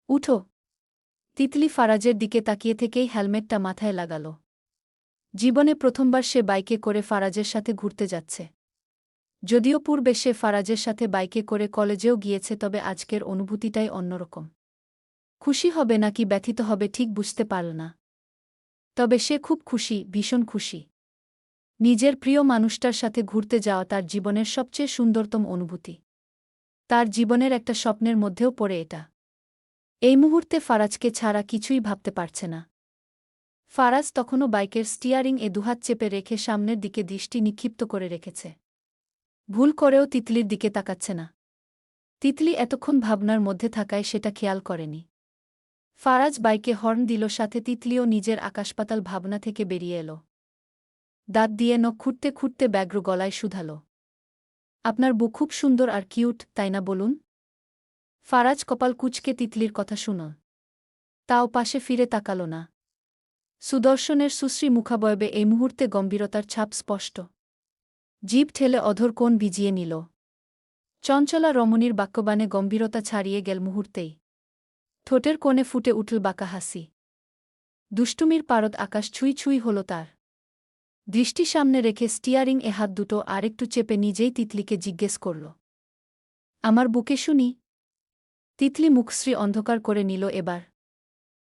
উঠো। তিতলি ফারাজের দিকে তাকিয়ে থেকেই হেলমেটটা মাথায় লাগাল। জীবনে প্রথমবার সে বাইকে করে ফারাজের সাথে ঘুরতে যাচ্ছে। যদিও পূর্বে সে ফারাজের সাথে বাইকে করে কলেজেও গিয়েছে, তবে আজকের অনুভূতিটাই অন্যরকম। খুশি হবে নাকি ব্যথিত হবে ঠিক বুঝতে পারল না। তবে সে খুব খুশি, ভীষণ খুশি। নিজের প্রিয় মানুষটার সাথে ঘুরতে যাওয়া তার জীবনের সবচেয়ে সুন্দরতম অনুভূতি। তার জীবনের একটা স্বপ্নের মধ্যেও পড়ে এটা। এই মুহূর্তে ফারাজকে ছাড়া কিছুই ভাবতে পারছে না। ফারাজ তখনও বাইকের স্টিয়ারিং এ দুহাত চেপে রেখে সামনের দিকে দৃষ্টি নিক্ষিপ্ত করে রেখেছে। ভুল করেও তিতলির দিকে তাকাচ্ছে না। তিতলি এতক্ষণ ভাবনার মধ্যে থাকায় সেটা খেয়াল করেনি। ফারাজ বাইকে হর্ন দিল, সাথে তিতলিও নিজের আকাশপাতাল ভাবনা থেকে বেরিয়ে এল। দাঁত দিয়ে নখ খুঁটতে খুঁটতে ব্যগ্র গলায় শুধাল, আপনার বউ খুব সুন্দর আর কিউট, তাই না বলুন? ফারাজ কপাল কুঁচকে তিতলির কথা শুনল, তাও পাশে ফিরে তাকাল না। সুদর্শনের সুশ্রী মুখাবয়বে এই মুহূর্তে গম্ভীরতার ছাপ স্পষ্ট। জিভ ঠেলে অধর কোণ ভিজিয়ে নিল। চঞ্চলা রমণীর বাক্যবাণে গম্ভীরতা ছাড়িয়ে গেল মুহূর্তেই। ঠোঁটের কোণে ফুটে উঠল বাঁকা হাসি। দুষ্টুমির পারদ আকাশ ছুঁই ছুঁই হল তার। দৃষ্টি সামনে রেখে স্টিয়ারিং এ হাত দুটো আরেকটু চেপে নিজেই তিতলিকে জিজ্ঞেস করল, আমার বুকে শুনি? তিতলি মুখশ্রী অন্ধকার করে নিল এবার।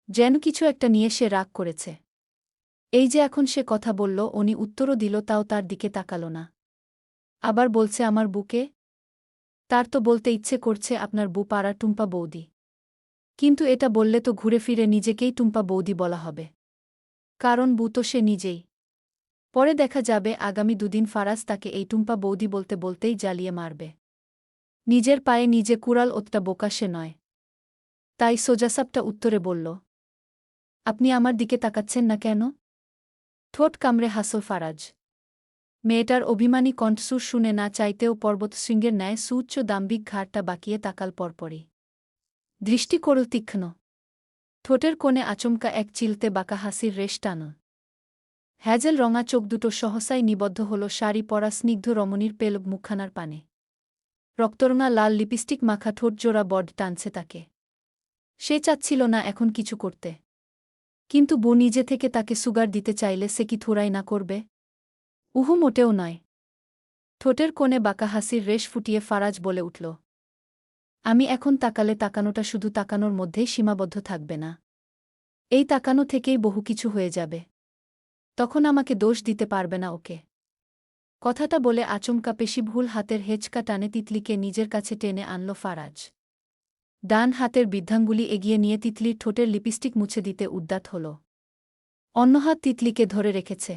যেন কিছু একটা নিয়ে সে রাগ করেছে। এই যে এখন সে কথা বলল, উনি উত্তরও দিল, তাও তার দিকে তাকাল না। আবার বলছে আমার বুকে? তার তো বলতে ইচ্ছে করছে আপনার বউ পাড়া টুম্পা বৌদি। কিন্তু এটা বললে তো ঘুরে ফিরে নিজেকেই টুম্পা বৌদি বলা হবে। কারণ বউ তো সে নিজেই। পরে দেখা যাবে আগামী দুদিন ফারাজ তাকে এই টুম্পা বৌদি বলতে বলতেই জ্বালিয়ে মারবে। নিজের পায়ে নিজে কুড়াল, ওতটা বোকা সে নয়। তাই সোজাসাপটা উত্তরে বলল, আপনি আমার দিকে তাকাচ্ছেন না কেন? ঠোঁট কামড়ে হাসল ফারাজ। মেয়েটার অভিমানী কণ্ঠসুর শুনে না চাইতেও পর্বতশৃঙ্গের ন্যায় সুউচ্চ দাম্ভিক ঘাড়টা বাঁকিয়ে তাকাল পরপরই। দৃষ্টি করল তীক্ষ্ণ। ঠোঁটের কোণে আচমকা এক চিলতে বাঁকা হাসির রেশ টান। হ্যাজেল রঙা চোখ দুটো সহসাই নিবদ্ধ হল শাড়ি পরা স্নিগ্ধ রমণীর পেলব মুখখানার পানে। রক্তরঙা লাল লিপস্টিক মাখা ঠোঁটজোড়া বড টানছে তাকে। সে চাচ্ছিল না এখন কিছু করতে। কিন্তু বউ নিজে থেকে তাকে সুগার দিতে চাইলে সে কি থোড়াই না করবে? উহু, মোটেও নয়। ঠোঁটের কোণে বাঁকা হাসির রেশ ফুটিয়ে ফারাজ বলে উঠল, আমি এখন তাকালে তাকানোটা শুধু তাকানোর মধ্যেই সীমাবদ্ধ থাকবে না। এই তাকানো থেকেই বহু কিছু হয়ে যাবে। তখন আমাকে দোষ দিতে পারবে না ওকে। কথাটা বলে আচমকা পেশিভুল হাতের হেঁচকা টানে তিতলিকে নিজের কাছে টেনে আনল ফারাজ। ডান হাতের বৃদ্ধাঙ্গুলি এগিয়ে নিয়ে তিতলির ঠোঁটের লিপস্টিক মুছে দিতে উদ্যত হল। অন্য হাত তিতলিকে ধরে রেখেছে।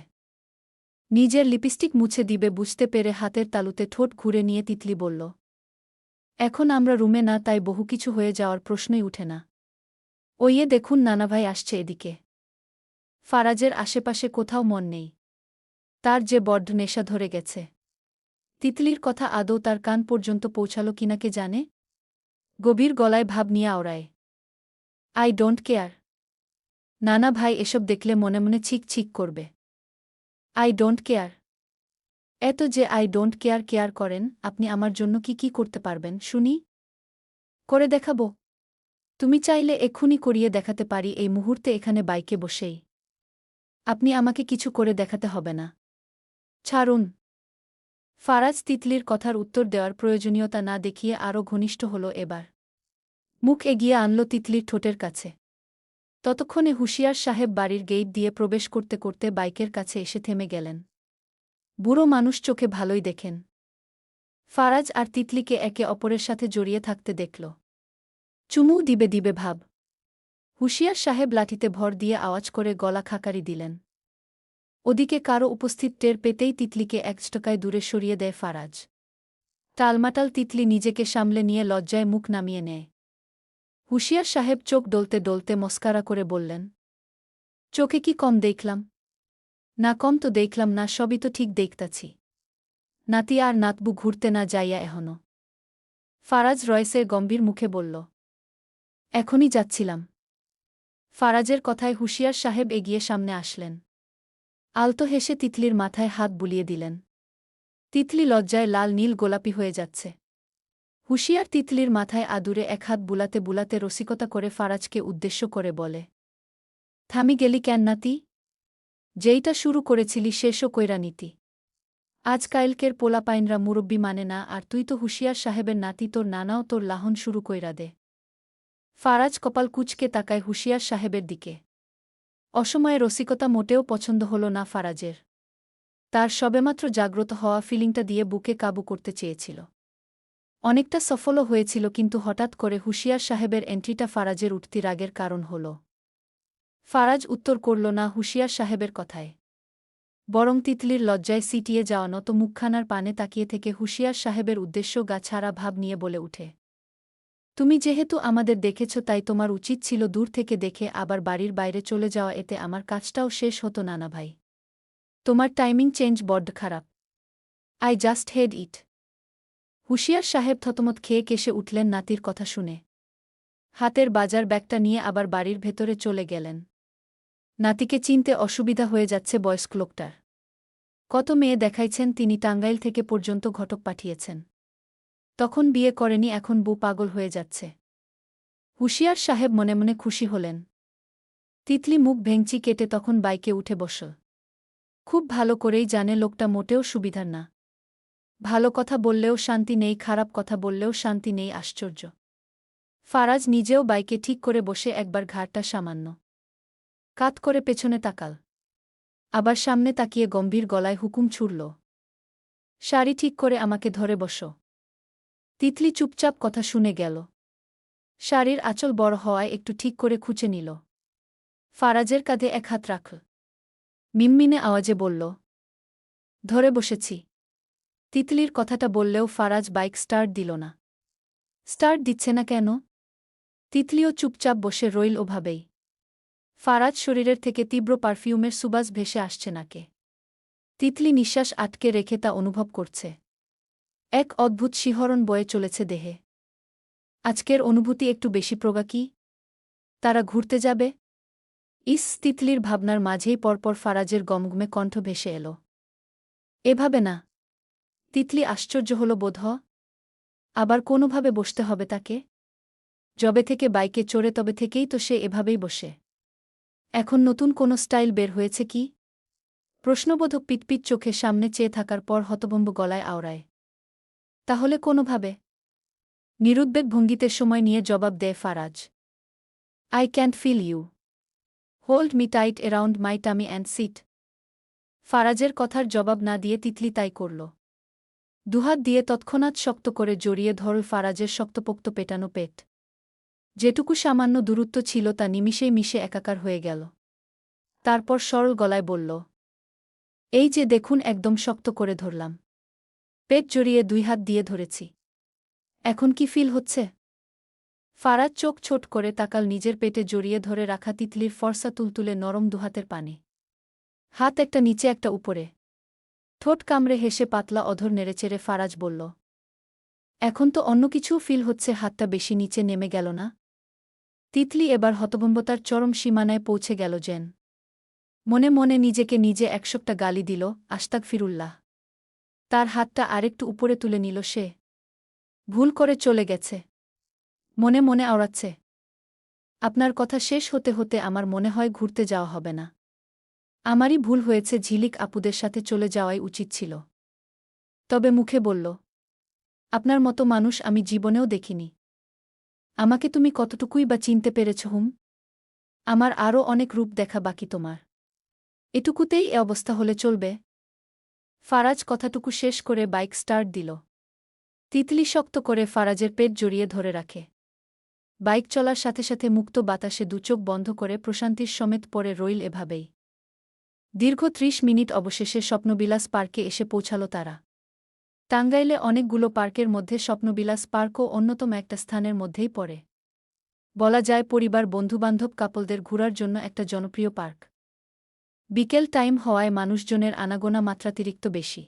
নিজের লিপস্টিক মুছে দিবে বুঝতে পেরে হাতের তালুতে ঠোঁট ঘুরে নিয়ে তিতলি বলল, এখন আমরা রুমে না, তাই বহু কিছু হয়ে যাওয়ার প্রশ্নই উঠে না। ওইয়ে দেখুন নানাভাই আসছে এদিকে। ফারাজের আশেপাশে কোথাও মন নেই। তার যে বড্ড নেশা ধরে গেছে। তিতলির কথা আদৌ তার কান পর্যন্ত পৌঁছাল কিনা কে জানে। গভীর গলায় ভাব নিয়ে আওড়ায়, আই ডোন্ট কেয়ার। নানা ভাই এসব দেখলে মনে মনে ছিক ছিক করবে। I don't care. এত যে আই ডোন্ট কেয়ার কেয়ার করেন, আপনি আমার জন্য কি কি করতে পারবেন শুনি? করে দেখাবো। তুমি চাইলে এক্ষুনি করিয়ে দেখাতে পারি, এই মুহূর্তে এখানে বাইকে বসেই। আপনি আমাকে কিছু করে দেখাতে হবে না। ছাড়ুন। ফারাজ তিতলির কথার উত্তর দেওয়ার প্রয়োজনীয়তা না দেখিয়ে আরও ঘনিষ্ঠ হল এবার। মুখ এগিয়ে আনল তিতলির ঠোঁটের কাছে। ততক্ষণে হুঁশিয়ার সাহেব বাড়ির গেইট দিয়ে প্রবেশ করতে করতে বাইকের কাছে এসে থেমে গেলেন। বুড়ো মানুষ চোখে ভালোই দেখেন। ফারাজ আর তিতলিকে একে অপরের সাথে জড়িয়ে থাকতে দেখল। চুমু দিবে দিবে ভাব। হুঁশিয়ার সাহেব লাঠিতে ভর দিয়ে আওয়াজ করে গলা খাকারি দিলেন। ওদিকে কারো উপস্থিত টের পেতেই তিতলিকে একচটকায় দূরে সরিয়ে দেয় ফারাজ। টালমাটাল তিতলি নিজেকে সামলে নিয়ে লজ্জায় মুখ নামিয়ে নেয়। হুঁশিয়ার সাহেব চোখ ডলতে ডলতে মস্কারা করে বললেন, চোখে কি কম দেখলাম? না, কম তো দেখলাম না, সবই তো ঠিক দেখতাছি। নাতি আর নাতবু ঘুরতে না যাইয়া এহনো? ফারাজ রয়েসের গম্ভীর মুখে বলল, এখনই যাচ্ছিলাম। ফারাজের কথায় হুঁশিয়ার সাহেব এগিয়ে সামনে আসলেন। আলতো হেসে তিতলির মাথায় হাত বুলিয়ে দিলেন। তিতলি লজ্জায় লাল নীল গোলাপি হয়ে যাচ্ছে। হুঁশিয়ার তিতলির মাথায় আদুরে এক হাত বুলাতে বুলাতে রসিকতা করে ফারাজকে উদ্দেশ্য করে বলে, থামি গেলি কেন নাতি? যেইটা শুরু করেছিলি শেষও কইরা নিতি। আজকাইলকের পোলাপাইনরা মুরব্বি মানে না, আর তুই তো হুঁশিয়ার সাহেবের নাতি, তোর নানাও তোর লাহন শুরু কইরা দে। ফারাজ কপাল কুঁচকে তাকায় হুঁশিয়ার সাহেবের দিকে। অসময়ে রসিকতা মোটেও পছন্দ হল না ফারাজের। তার সবেমাত্র জাগ্রত হওয়া ফিলিংটা দিয়ে বুকে কাবু করতে চেয়েছিল। অনেকটা সফলও হয়েছিল, কিন্তু হঠাৎ করে হুঁশিয়ার সাহেবের এন্ট্রিটা ফারাজের উঠতি রাগের কারণ হল। ফারাজ উত্তর করল না হুঁশিয়ার সাহেবের কথায়। বরং তিতলির লজ্জায় সিটিয়ে যাওয়া নত মুখখানার পানে তাকিয়ে থেকে হুঁশিয়ার সাহেবের উদ্দেশ্য গাছাড়া ভাব নিয়ে বলে উঠে, তুমি যেহেতু আমাদের দেখেছ তাই তোমার উচিত ছিল দূর থেকে দেখে আবার বাড়ির বাইরে চলে যাওয়া, এতে আমার কাজটাও শেষ হতো নানা ভাই। তোমার টাইমিং চেঞ্জ বড্ড খারাপ। আই জাস্ট হেড ইট। হুঁশিয়ার সাহেব থতমত খেয়ে কেসে উঠলেন নাতির কথা শুনে। হাতের বাজার ব্যাগটা নিয়ে আবার বাড়ির ভেতরে চলে গেলেন। নাতিকে চিনতে অসুবিধা হয়ে যাচ্ছে বয়স্ক লোকটার। কত মেয়ে দেখাইছেন তিনি, টাঙ্গাইল থেকে পর্যন্ত ঘটক পাঠিয়েছেন। তখন বিয়ে করেনি, এখন বউ পাগল হয়ে যাচ্ছে। হুঁশিয়ার সাহেব মনে মনে খুশি হলেন। তিতলি মুখ ভেঙচি কেটে তখন বাইকে উঠে বসল। খুব ভালো করেই জানে লোকটা মোটেও সুবিধার না। ভালো কথা বললেও শান্তি নেই, খারাপ কথা বললেও শান্তি নেই। আশ্চর্য। ফারাজ নিজেও বাইকে ঠিক করে বসে একবার ঘাড়টা সামান্য কাত করে পেছনে তাকাল, আবার সামনে তাকিয়ে গম্ভীর গলায় হুকুম ছুড়ল, শাড়ি ঠিক করে আমাকে ধরে বসো। তিতলি চুপচাপ কথা শুনে গেল। শাড়ির আঁচল বড় হওয়ায় একটু ঠিক করে খুঁচে নিল। ফারাজের কাঁধে এক হাত রাখল। মিনমিনে আওয়াজে বলল, ধরে বসেছি। তিতলির কথাটা বললেও ফারাজ বাইক স্টার্ট দিল না। স্টার্ট দিচ্ছে না কেন? তিতলিও চুপচাপ বসে রইল ওভাবেই। ফারাজ শরীরের থেকে তীব্র পারফিউমের সুবাস ভেসে আসছে নাকে। তিতলি নিঃশ্বাস আটকে রেখে তা অনুভব করছে। এক অদ্ভুত শিহরণ বয়ে চলেছে দেহে। আজকের অনুভূতি একটু বেশি প্রগা কি? তারা ঘুরতে যাবে? ইস, তিতলির ভাবনার মাঝেই পরপর ফারাজের গমগমে কণ্ঠ ভেসে এল, এভাবে না। তিতলি আশ্চর্য হল বোধ। আবার কোনোভাবে বসতে হবে তাকে? যবে থেকে বাইকে চড়ে তবে থেকেই তো সে এভাবেই বসে। এখন নতুন কোনো স্টাইল বের হয়েছে কি? প্রশ্নবোধক পিটপিট চোখে সামনে চেয়ে থাকার পর হতভম্ব গলায় আওড়ায়, তাহলে কোনোভাবে? নিরুদ্বেগ ভঙ্গিতে সময় নিয়ে জবাব দেয় Faraz, I can't feel you. Hold me tight around my tummy and sit. ফারাজের কথার জবাব না দিয়ে তিতলি তাই করল। দুহাত দিয়ে তৎক্ষণাৎ শক্ত করে জড়িয়ে ধরল ফারাজের শক্তপোক্ত পেটানো পেট। যেটুকু সামান্য দূরত্ব ছিল তা নিমিষেই মিশে একাকার হয়ে গেল। তারপর সরল গলায় বলল, এই যে দেখুন, একদম শক্ত করে ধরলাম। পেট জড়িয়ে দুই হাত দিয়ে ধরেছি। এখন কি ফিল হচ্ছে? ফারাজ চোখ ছোট করে তাকাল নিজের পেটে জড়িয়ে ধরে রাখা তিতলির ফর্সা তুলতুলে নরম দুহাতের পানে। হাত একটা নিচে একটা উপরে। ঠোঁট কামড়ে হেসে পাতলা অধর নেড়েচেড়ে ফারাজ বলল, এখন তো অন্য কিছুও ফিল হচ্ছে। হাতটা বেশি নিচে নেমে গেল না? তিতলি এবার হতভম্বতার চরম সীমানায় পৌঁছে গেল যেন। মনে মনে নিজেকে নিজে একশোটা গালি দিল, আস্তাগফিরুল্লাহ। তার হাতটা আরেকটু উপরে তুলে নিল সে। ভুল করে চলে গেছে। মনে মনে আওড়াচ্ছে, আপনার কথা শেষ হতে হতে আমার মনে হয় ঘুরতে যাওয়া হবে না। আমারই ভুল হয়েছে, ঝিলিক আপুদের সাথে চলে যাওয়াই উচিত ছিল। তবে মুখে বলল, আপনার মতো মানুষ আমি জীবনেও দেখিনি। আমাকে তুমি কতটুকুই বা চিনতে পেরেছ হুম? আমার আরও অনেক রূপ দেখা বাকি তোমার। এটুকুতেই এ অবস্থা হলে চলবে? ফারাজ কথাটুকু শেষ করে বাইক স্টার্ট দিল। তিতলি শক্ত করে ফারাজের পেট জড়িয়ে ধরে রাখে। বাইক চলার সাথে সাথে মুক্ত বাতাসে দুচোখ বন্ধ করে প্রশান্তির সমেত পড়ে রইল এভাবেই। দীর্ঘ ৩০ মিনিট অবশেষে স্বপ্নবিলাস পার্কে এসে পৌঁছাল তারা। টাঙ্গাইলে অনেকগুলো পার্কের মধ্যে স্বপ্নবিলাস পার্কও অন্যতম একটা স্থানের মধ্যেই পড়ে। বলা যায় পরিবার, বন্ধুবান্ধব, কাপলদের ঘোরার জন্য একটা জনপ্রিয় পার্ক। বিকেল টাইম হওয়ায় মানুষজনের আনাগোনা মাত্রাতিরিক্ত বেশি।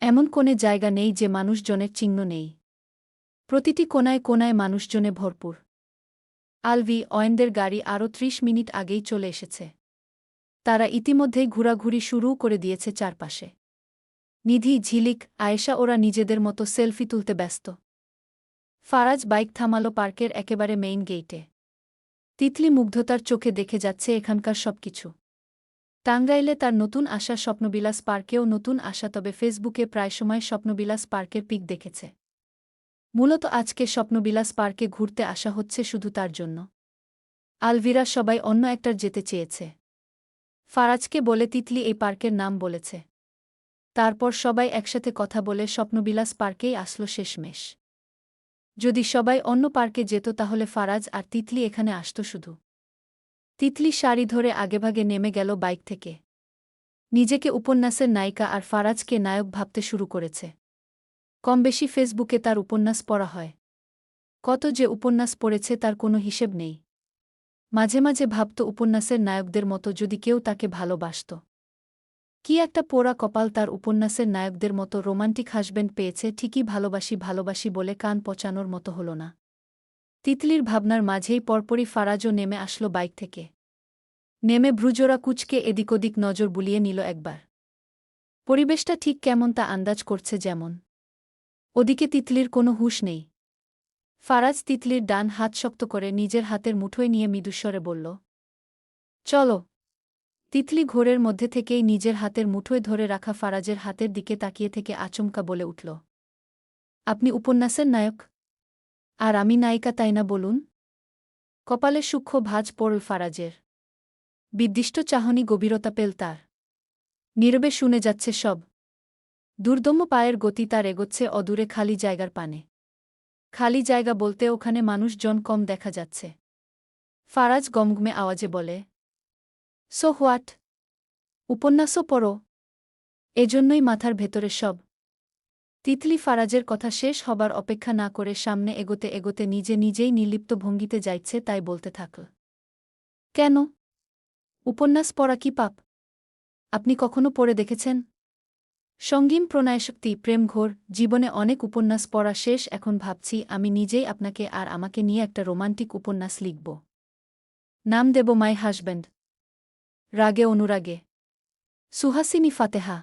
এমন কোনে জায়গা নেই যে মানুষজনের চিহ্ন নেই। প্রতিটি কোনায় কোনায় মানুষজনে ভরপুর। আলভি অয়েনদের গাড়ি আরও ৩০ মিনিট আগেই চলে এসেছে। তারা ইতিমধ্যেই ঘোরাঘুরি শুরু করে দিয়েছে চারপাশে। নিধি, ঝিলিক, আয়েশা ওরা নিজেদের মতো সেলফি তুলতে ব্যস্ত। ফারাজ বাইক থামালো পার্কের একেবারে মেইন গেইটে। তিতলি মুগ্ধতার চোখে দেখে যাচ্ছে এখানকার সবকিছু। টাঙ্গাইলে তার নতুন আসা স্বপ্নবিলাস পার্কেও নতুন আসা, তবে ফেসবুকে প্রায় সময় স্বপ্নবিলাস পার্কের পিক দেখেছে। মূলত আজকে স্বপ্নবিলাস পার্কে ঘুরতে আসা হচ্ছে শুধু তার জন্য। আলভিরা সবাই অন্য একটার যেতে চেয়েছে। ফারাজকে বলে তিতলি এই পার্কের নাম বলেছে। তারপর সবাই একসাথে কথা বলে স্বপ্নবিলাস পার্কেই আসলো শেষমেশ। যদি সবাই অন্য পার্কে যেত তাহলে ফারাজ আর তিতলি এখানে আসত শুধু। তিতলি শাড়ি ধরে আগেভাগে নেমে গেল বাইক থেকে। নিজেকে উপন্যাসের নায়িকা আর ফারাজকে নায়ক ভাবতে শুরু করেছে। কমবেশি ফেসবুকে তার উপন্যাস পড়া হয়। কত যে উপন্যাস পড়েছে তার কোনো হিসেব নেই। মাঝে মাঝে ভাবত উপন্যাসের নায়কদের মতো যদি কেউ তাকে ভালোবাসত। কি একটা পোড়া কপাল তার, উপন্যাসের নায়কদের মতো রোমান্টিক হাসব্যান্ড পেয়েছে, ঠিকই ভালোবাসি ভালোবাসি বলে কান পচানোর মতো হল না। তিতলির ভাবনার মাঝেই পরপরই ফারাজও নেমে আসলো বাইক থেকে। নেমে ভ্রুজোড়া কুঁচকে এদিক ওদিক নজর বুলিয়ে নিল একবার। পরিবেশটা ঠিক কেমন তা আন্দাজ করছে যেমন। ওদিকে তিতলির কোনো হুঁশ নেই। ফারাজ তিতলির ডান হাত শক্ত করে নিজের হাতের মুঠোয় নিয়ে মৃদুস্বরে বলল, চলো। তিতলি ঘোরের মধ্যে থেকেই নিজের হাতের মুঠোয় ধরে রাখা ফারাজের হাতের দিকে তাকিয়ে থেকে আচমকা বলে উঠল, আপনি উপন্যাসের নায়ক? আর আমি নায়িকা, তাই না বলুন? কপালে সূক্ষ্ম ভাঁজ পড়ল ফারাজের। বিদ্দিষ্ট চাহনি গভীরতা পেল তার। নীরবে শুনে যাচ্ছে সব। দুর্দম্য পায়ের গতি তার এগোচ্ছে অদূরে খালি জায়গার পানে। খালি জায়গা বলতে ওখানে মানুষজন কম দেখা যাচ্ছে। ফারাজ গমগমে আওয়াজে বলে, সো হোয়াট? উপন্যাসও পড়ো? এজন্যই মাথার ভেতরে সব। তিতলি ফারাজের কথা শেষ হবার অপেক্ষা না করে সামনে এগোতে এগোতে নিজে নিজেই নির্লিপ্ত ভঙ্গিতে যাইছে তাই বলতে থাকল, কেন? উপন্যাস পড়া কি পাপ? আপনি কখনো পড়ে দেখেছেন? সঙ্গীম প্রণয়শক্তি প্রেমঘোর জীবনে অনেক উপন্যাস পড়া শেষ, এখন ভাবছি আমি নিজেই আপনাকে আর আমাকে নিয়ে একটা রোমান্টিক উপন্যাস লিখব। নাম দেব মাই হাজব্যান্ড। রাগে অনুরাগে। সুহাসিনী ফাতেহা।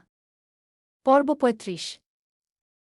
পর্ব ৩৫।